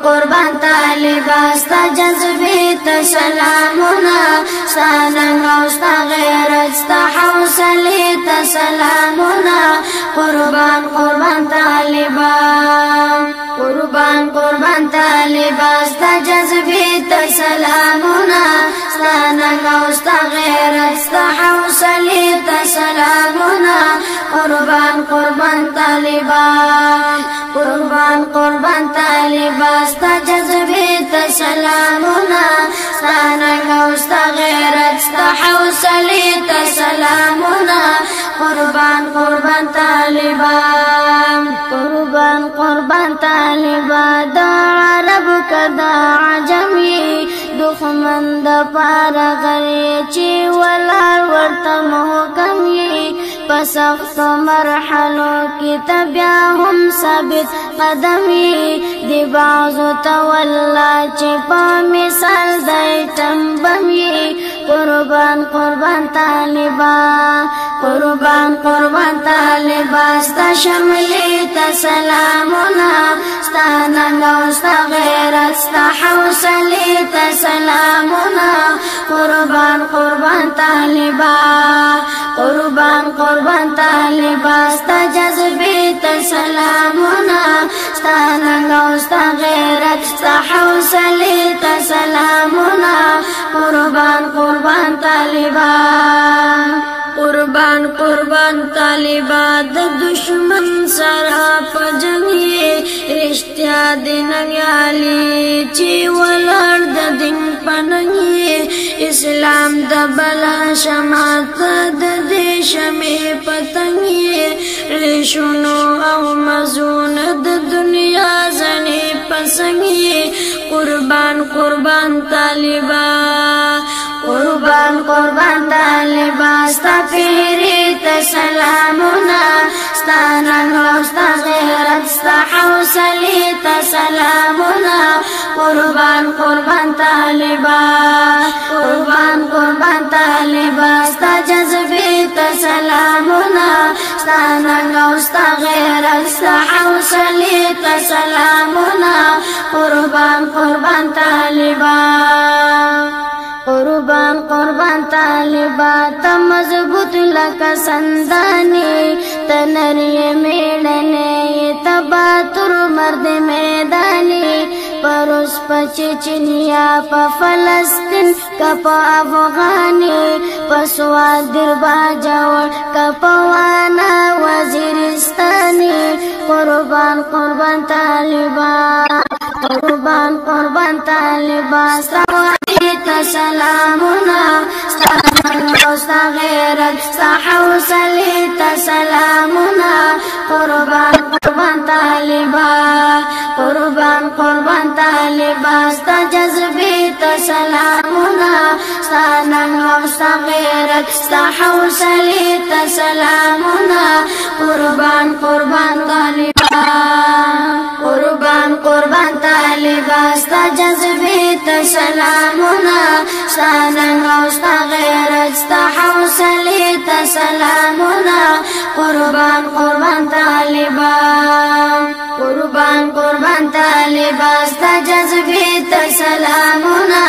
قربان طالبا ستا جذبې ته سلامونه ستا ننګ او ستا غیرت ستا حوصلې ته سلامونه قربان طالبا قربان طالبا ستا جذبې ته سلامونه ستا ننګ او ستا غیرت ستا حوصلې ته سلامونه قربان طالبا قربان طالبا ستا جذبې ته سلامونه ستا ننګ او ستا غیرت ستا حوصلې ته سلامونه قربان طالبا قربان طالبا دا عرب کدا عجمی دښمن د پاره غری چې ولار ورته محکم یې په سختو مرحلو کې بیا هم ثابت قدم یې د بعضو ته والله چې په مثال دی ټمبم یې قربان طالبا قربان طالبا ستا شملې ته سلامونه ستا ننګ او ستا غیرت ستا حوصلې ته سلامونه قربان طالبا قربان طالبا ستا جذبې ته سلامونه ستا ننګ او ستا غیرت ستا حوصلې ته سلامونه قربان طالبا قربان طالبا د دشمن سره په جنګ یې رښتیا د ننګیالي چې ولاړ د دین په ننګ یې اسلام د بلا شماعت د دې شمې پتنګ یې ریشونو او مزون د دنیا ځنې پسنګ یې قربان طالبا قربان طالبا ستا پیری ته سلامونه ستا ننګ او ستا غیرت ستا حوصلې ته سلامونه قربان طالبا قربان طالبا ستا جذبې ته سلامونه ستا ننګ او ستا غیرت ستا حوصلې ته سلامونه قربان طالبا قربان طالبا ته مضبوط لکه سندانې ته نرۍ میړنې ته باتور مرد میدانې پروس په چچنیا په فلسطین که په افغانې په سوات دربا جوړ که په وانا وزیرستانې قربان طالبا قربان طالبا ستا ته سلامونه ستا ننګ او ستا غیرت ستا حوصلې ته سلامونه قربان طالبا قربان طالبا ستا جذبې ته سلامونه ستا ننګ او ستا غیرت ستا حوصلې ته سلامونه قربان طالبا قربان طالبا ستا جذبې ته سلامونه ستا ننګ او ستا غیرت ستا حوصلې ته سلامونه قربان طالبا قربان طالبا ستا جذبې ته سلامونه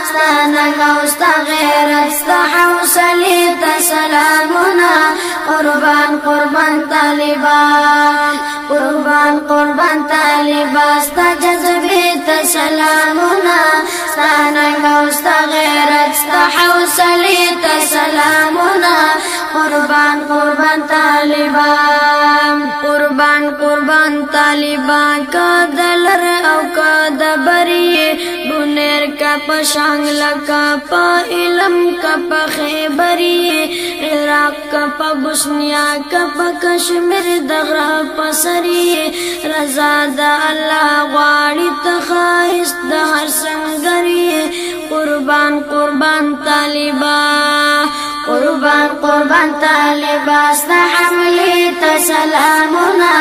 ستا ننګ او ستا غیرت ستا حوصلې ته سلامونه قربان طالبا قربان طالبا ستا جذبې ته سلامونه ستا ننګ او ستا غیرت ستا حوصلې ته سلامونه قربان طالبا قربان طالبا که د لر او که د بری بنیر کا په شانګل کا په علم کا په خیبری عراق کا په بوسنیا کا په کشمیر دغرا په سری رضا د الله غواړي ته خاص د هر څنګه قربان طالبا قربان طالبا ستا حملې ته سلامونه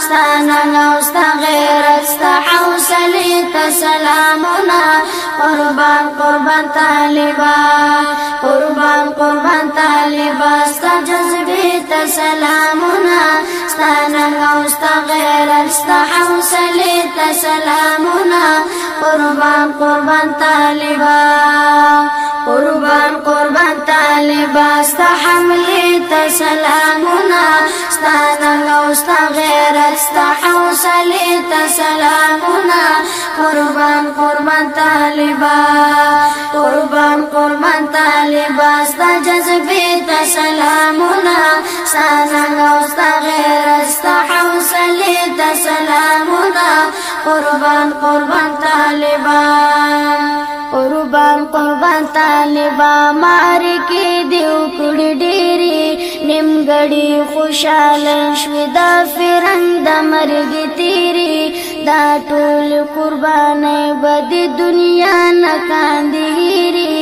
ستا ننګ او ستا غیرت ستا حوصلې ته سلامونه قربان طالبا قربان طالبا ستا جذبې ته سلامونه ستا ننګ او ستا غیرت ستا ستا حوصلې ته سلامونه قربان قربان طالبا قربان قربان طالبا ستا حملې ته سلامونه ستا ننګ او ستا غیرت ستا حوصلې ته سلامونه قربان قربان طالبا قربان قربان طالبا ستا جذبې ته سلامونه ستا ننګ او ستا غیرت ستا حوصلې ته سلامونه قربان قربان طالبا قربان قربان طالبا معرکې دې وکړې ډېرې نیمګړې خوشاله شوې دا فرنګ د مرګ تېرې دا ټول قربانۍ به د دنیا نه کاندې هېرې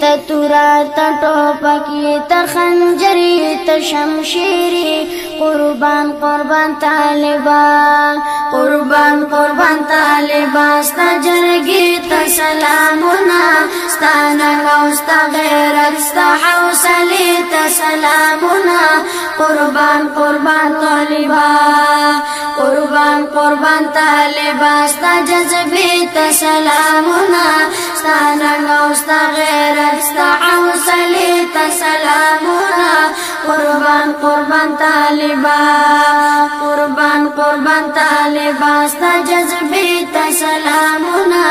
ته توره ته ټوپکې ته خنجرې ته شمشیرې قربان قربان طالبا قربان قربان طالبا ستا جرګې ته سلامونه ستا ننګ او ستا غیرت ستا حوصلې ته سلامونه قربان قربان طالبا قربان قربان طالبا ستا جذبې ته سلامونه ستا ننګ او ستا غیرت ستا حوصلې ته سلامونه قربان قربان طالبا قربان قربان طالبا ستا جذبې ته سلامونه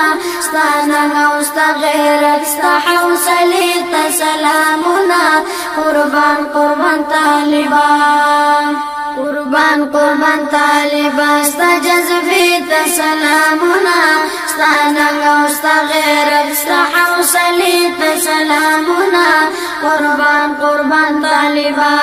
ستا ننګ او ستا غیرت ستا حوصلې ته سلامونه قربان قربان طالبا قربان قربان طالبا ستا جذبې ته سلامونه ستا ننګ او ستا غیرت ستا حوصلې ته سلامونه قربان قربان طالبا